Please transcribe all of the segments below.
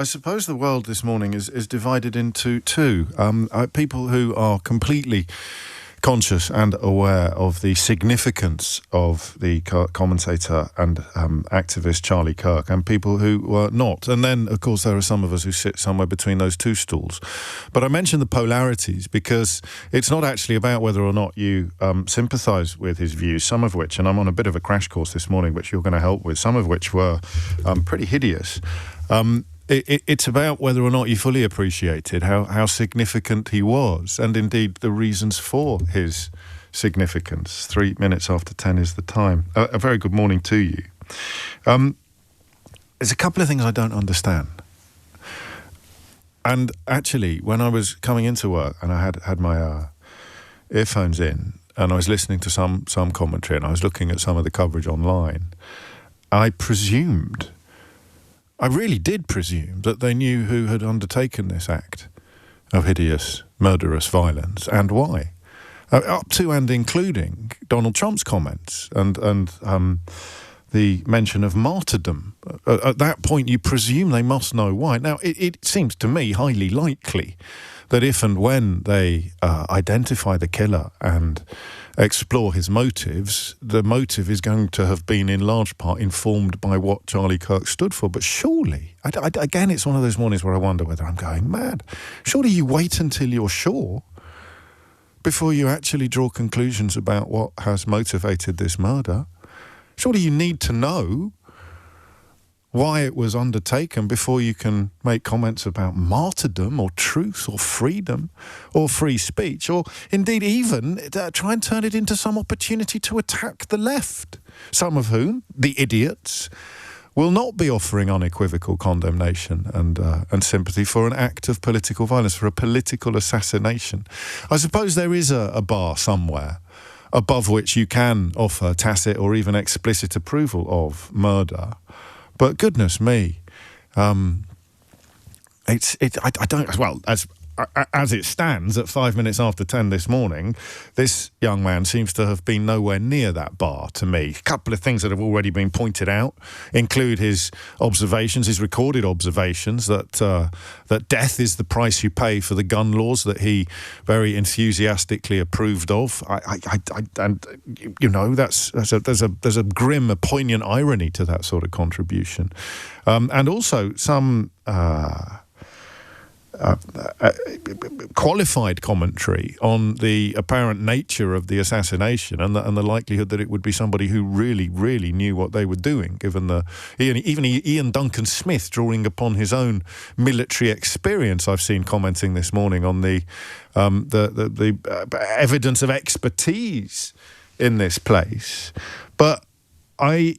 I suppose the world this morning is divided into two. People who are completely conscious and aware of the significance of the commentator and activist Charlie Kirk, and people who were not. And then, of course, there are some of us who sit somewhere between those two stools. But I mention the polarities because it's not actually about whether or not you sympathise with his views, some of which, and I'm on a bit of a crash course this morning, which you're going to help with, some of which were pretty hideous. It's about whether or not you fully appreciated how significant he was, and indeed the reasons for his significance. 3 minutes after 10 is the time. A very good morning to you. There's a couple of things I don't understand. And actually, when I was coming into work and I had my earphones in and I was listening to some commentary and I was looking at some of the coverage online, I really did presume that they knew who had undertaken this act of hideous, murderous violence and why. Up to and including Donald Trump's comments and the mention of martyrdom. At that point, you presume they must know why. Now, it seems to me highly likely that if and when they identify the killer and explore his motives, the motive is going to have been in large part informed by what Charlie Kirk stood for. But surely, again, it's one of those mornings where I wonder whether I'm going mad. Surely you wait until you're sure before you actually draw conclusions about what has motivated this murder. Surely you need to know why it was undertaken before you can make comments about martyrdom or truth or freedom or free speech, or indeed even try and turn it into some opportunity to attack the left, some of whom, the idiots, will not be offering unequivocal condemnation and sympathy for an act of political violence, for a political assassination. I suppose there is a bar somewhere above which you can offer tacit or even explicit approval of murder. But goodness me, I don't. Well, as it stands, at 5 minutes after 10 this morning, this young man seems to have been nowhere near that bar to me. A couple of things that have already been pointed out include his observations, his recorded observations, that death is the price you pay for the gun laws that he very enthusiastically approved of. And you know, there's a grim, a poignant irony to that sort of contribution, and also some qualified commentary on the apparent nature of the assassination and the likelihood that it would be somebody who really, really knew what they were doing, given even Ian Duncan Smith, drawing upon his own military experience, I've seen commenting this morning on the evidence of expertise in this place. But I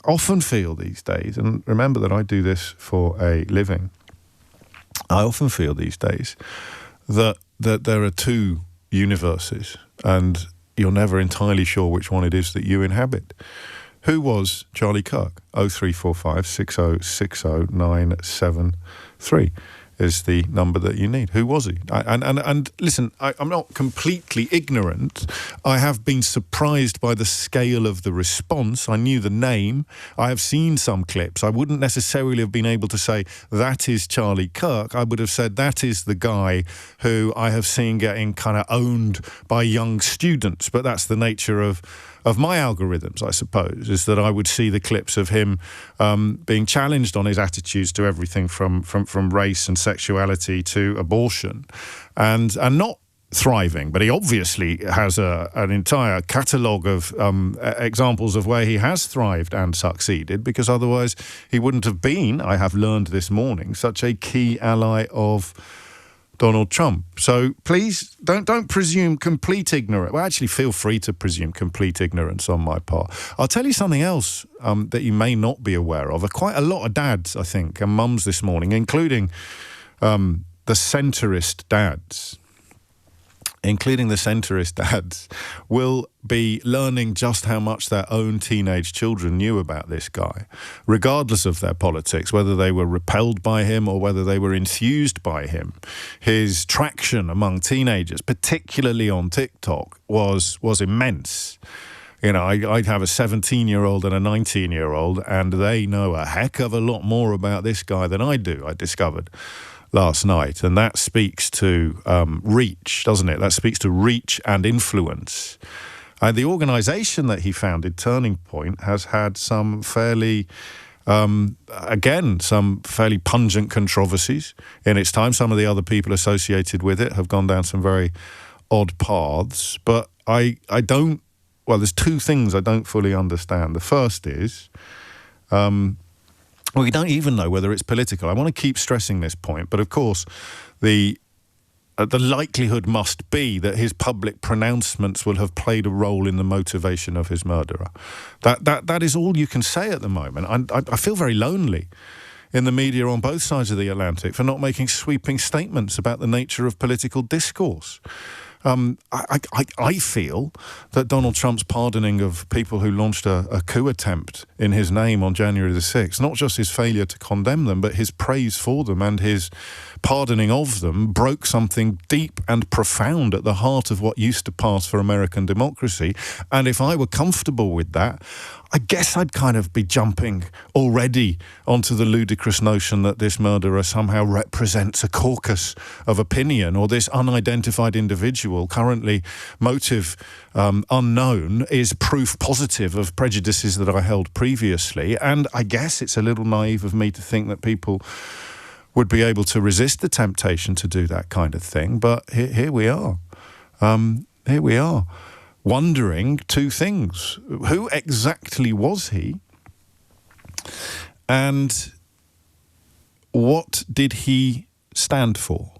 often feel these days, and remember that I do this for a living, I often feel these days that there are two universes and you're never entirely sure which one it is that you inhabit. Who was Charlie Kirk? 0345 6060 973 is the number that you need. Who was he? And listen, I'm not completely ignorant. I have been surprised by the scale of the response. I knew the name. I have seen some clips. I wouldn't necessarily have been able to say, that is Charlie Kirk. I would have said, that is the guy who I have seen getting kind of owned by young students. But that's the nature of my algorithms, I suppose, is that I would see the clips of him being challenged on his attitudes to everything from race and sexuality to abortion, and not thriving. But he obviously has an entire catalogue of examples of where he has thrived and succeeded, because otherwise he wouldn't have been, I have learned this morning, such a key ally of Donald Trump. So please don't presume complete ignorance. Well, actually, feel free to presume complete ignorance on my part. I'll tell you something else that you may not be aware of. Quite a lot of dads, I think, and mums this morning, including the centrist dads, will be learning just how much their own teenage children knew about this guy, regardless of their politics, whether they were repelled by him or whether they were enthused by him. His traction among teenagers, particularly on TikTok, was immense. You know, I'd have a 17-year-old and a 19-year-old, and they know a heck of a lot more about this guy than I do, I discovered last night. And that speaks to reach, doesn't it? That speaks to reach and influence. And the organisation that he founded, Turning Point, has had some fairly... some fairly pungent controversies in its time. Some of the other people associated with it have gone down some very odd paths. But I don't... Well, there's two things I don't fully understand. The first is... we don't even know whether it's political. I want to keep stressing this point. But, of course, the likelihood must be that his public pronouncements will have played a role in the motivation of his murderer. That is all you can say at the moment. I feel very lonely in the media on both sides of the Atlantic for not making sweeping statements about the nature of political discourse. I feel that Donald Trump's pardoning of people who launched a coup attempt in his name on January the 6th, not just his failure to condemn them, but his praise for them and his pardoning of them, broke something deep and profound at the heart of what used to pass for American democracy. And if I were comfortable with that, I guess I'd kind of be jumping already onto the ludicrous notion that this murderer somehow represents a caucus of opinion, or this unidentified individual, currently motive unknown, is proof positive of prejudices that I held previously. And I guess it's a little naive of me to think that people would be able to resist the temptation to do that kind of thing. But here we are. Here we are. Wondering two things. Who exactly was he? And what did he stand for?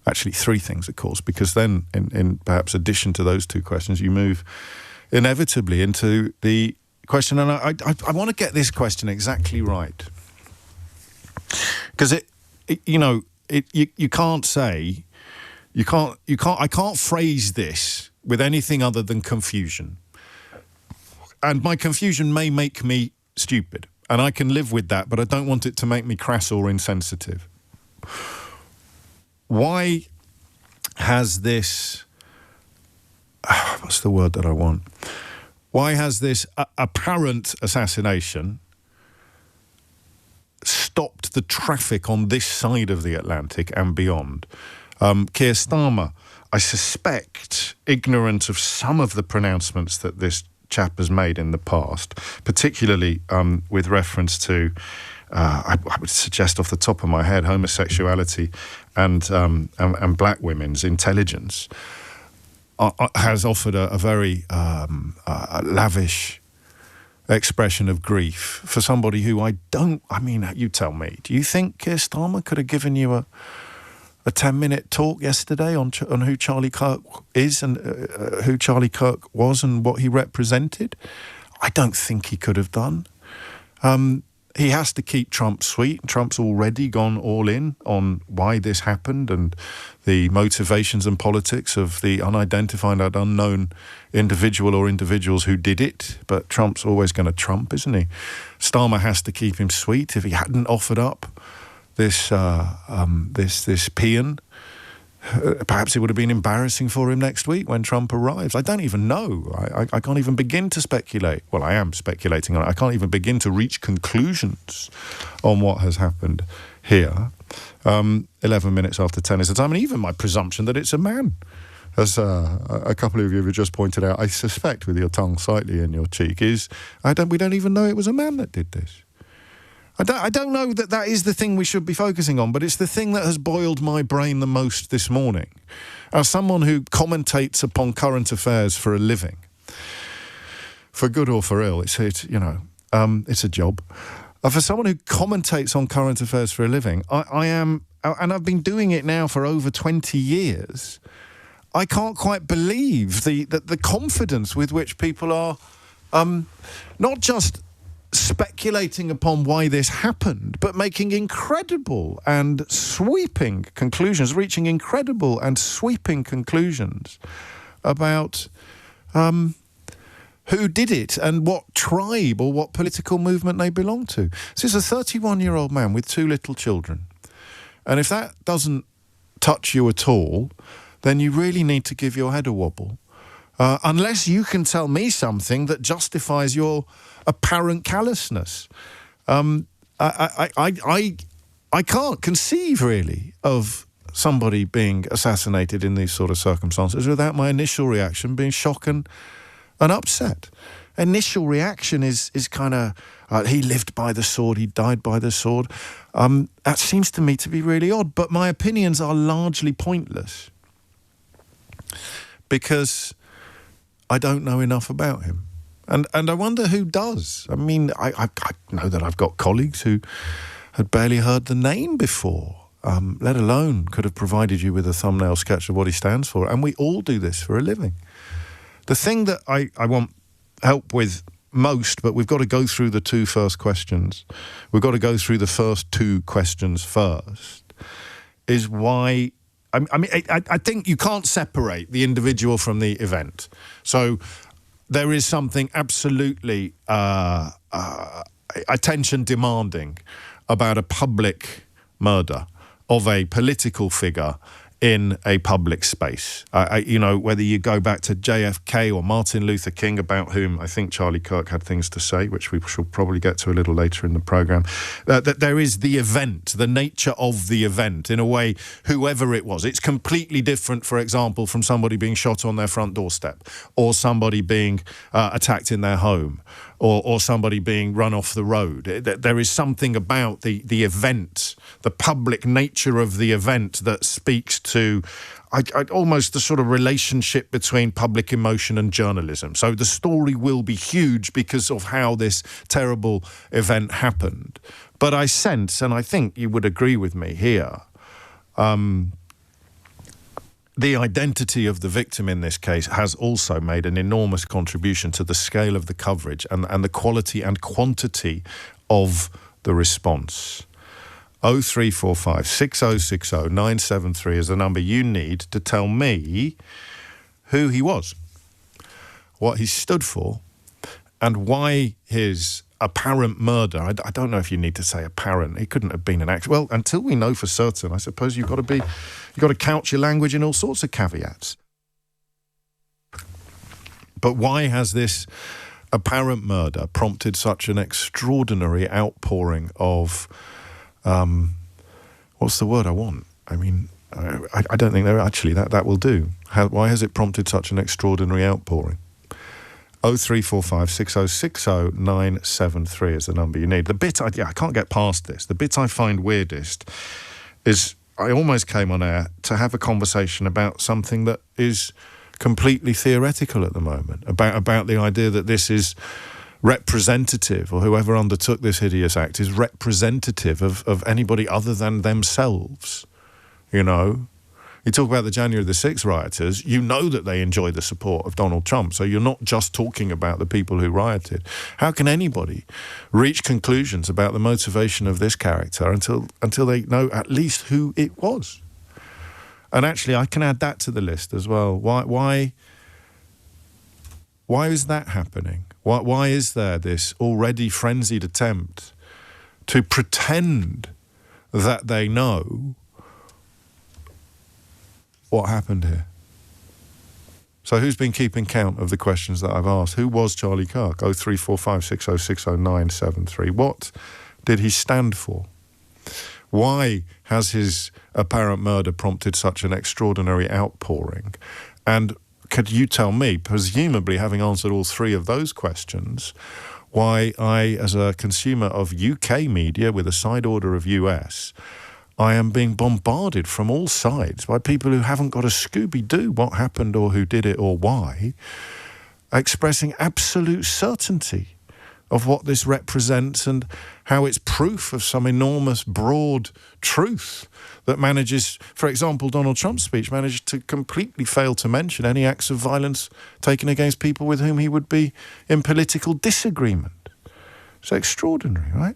Actually, three things, of course, because then, in perhaps addition to those two questions, you move inevitably into the question, and I want to get this question exactly right. Because you can't say, I can't phrase this with anything other than confusion. And my confusion may make me stupid, and I can live with that, but I don't want it to make me crass or insensitive. Why has this... what's the word that I want? Why has this apparent assassination stopped the traffic on this side of the Atlantic and beyond? Keir Starmer, I suspect, ignorant of some of the pronouncements that this chap has made in the past, particularly with reference to, I would suggest off the top of my head, homosexuality and black women's intelligence, has offered a very lavish expression of grief for somebody who you tell me, do you think Keir Starmer could have given you a 10-minute talk yesterday on who Charlie Kirk is and who Charlie Kirk was and what he represented? I don't think he could have done. He has to keep Trump sweet. Trump's already gone all in on why this happened and the motivations and politics of the unidentified and unknown individual or individuals who did it. But Trump's always going to Trump, isn't he? Starmer has to keep him sweet. If he hadn't offered up this paean, perhaps it would have been embarrassing for him next week when Trump arrives. I don't even know. I can't even begin to speculate. Well, I am speculating on it. I can't even begin to reach conclusions on what has happened here. 11 minutes after 10 is the time, and even my presumption that it's a man, as a couple of you have just pointed out, I suspect with your tongue slightly in your cheek, is we don't even know it was a man that did this. I don't know that is the thing we should be focusing on, but it's the thing that has boiled my brain the most this morning. As someone who commentates upon current affairs for a living, for good or for ill, it's a job. For someone who commentates on current affairs for a living, I am, and I've been doing it now for over 20 years, I can't quite believe the confidence with which people are not just speculating upon why this happened, but making incredible and sweeping conclusions, reaching incredible and sweeping conclusions about who did it and what tribe or what political movement they belong to. This is a 31-year-old man with 2 little children. And if that doesn't touch you at all, then you really need to give your head a wobble. unless you can tell me something that justifies your apparent callousness. I can't conceive, really, of somebody being assassinated in these sort of circumstances without my initial reaction being shock and upset. Initial reaction is kind of, he lived by the sword, he died by the sword. That seems to me to be really odd, but my opinions are largely pointless because I don't know enough about him. And I wonder who does. I mean, I know that I've got colleagues who had barely heard the name before, let alone could have provided you with a thumbnail sketch of what he stands for. And we all do this for a living. The thing that I want help with most, but we've got to go through the two first questions. We've got to go through the first two questions first, is why... I think you can't separate the individual from the event. So there is something absolutely attention demanding about a public murder of a political figure in a public space. You know, whether you go back to JFK or Martin Luther King, about whom I think Charlie Kirk had things to say, which we shall probably get to a little later in the programme, that there is the event, the nature of the event, in a way, whoever it was. It's completely different, for example, from somebody being shot on their front doorstep, or somebody being attacked in their home, or somebody being run off the road. There is something about the event, the public nature of the event, that speaks to almost the sort of relationship between public emotion and journalism. So the story will be huge because of how this terrible event happened. But I sense, and I think you would agree with me here, the identity of the victim in this case has also made an enormous contribution to the scale of the coverage and the quality and quantity of the response. 0345 6060 973 is the number you need to tell me who he was, what he stood for, and why his apparent murder. I don't know if you need to say apparent. It couldn't have been an accident. Well, until we know for certain, I suppose you've got to couch your language in all sorts of caveats. But why has this apparent murder prompted such an extraordinary outpouring of what's the word I want? I mean, I don't think that will do. Why has it prompted such an extraordinary outpouring? 0345 6060 973 is the number you need. The bit I can't get past this. The bit I find weirdest is I almost came on air to have a conversation about something that is completely theoretical at the moment, about the idea that this is representative, or whoever undertook this hideous act is representative of anybody other than themselves. You know, you talk about the January the 6th rioters, you know that they enjoy the support of Donald Trump, so you're not just talking about the people who rioted. How can anybody reach conclusions about the motivation of this character until they know at least who it was? And actually, I can add that to the list as well. Why is that happening? Why is there this already frenzied attempt to pretend that they know what happened here? So who's been keeping count of the questions that I've asked? Who was Charlie Kirk? 0345 6060 973. What did he stand for? Why has his apparent murder prompted such an extraordinary outpouring? And could you tell me, presumably having answered all three of those questions, why I, as a consumer of UK media with a side order of US, I am being bombarded from all sides by people who haven't got a Scooby-Doo what happened or who did it or why, expressing absolute certainty of what this represents and how it's proof of some enormous broad truth that manages, for example, Donald Trump's speech managed to completely fail to mention any acts of violence taken against people with whom he would be in political disagreement. It's extraordinary, right?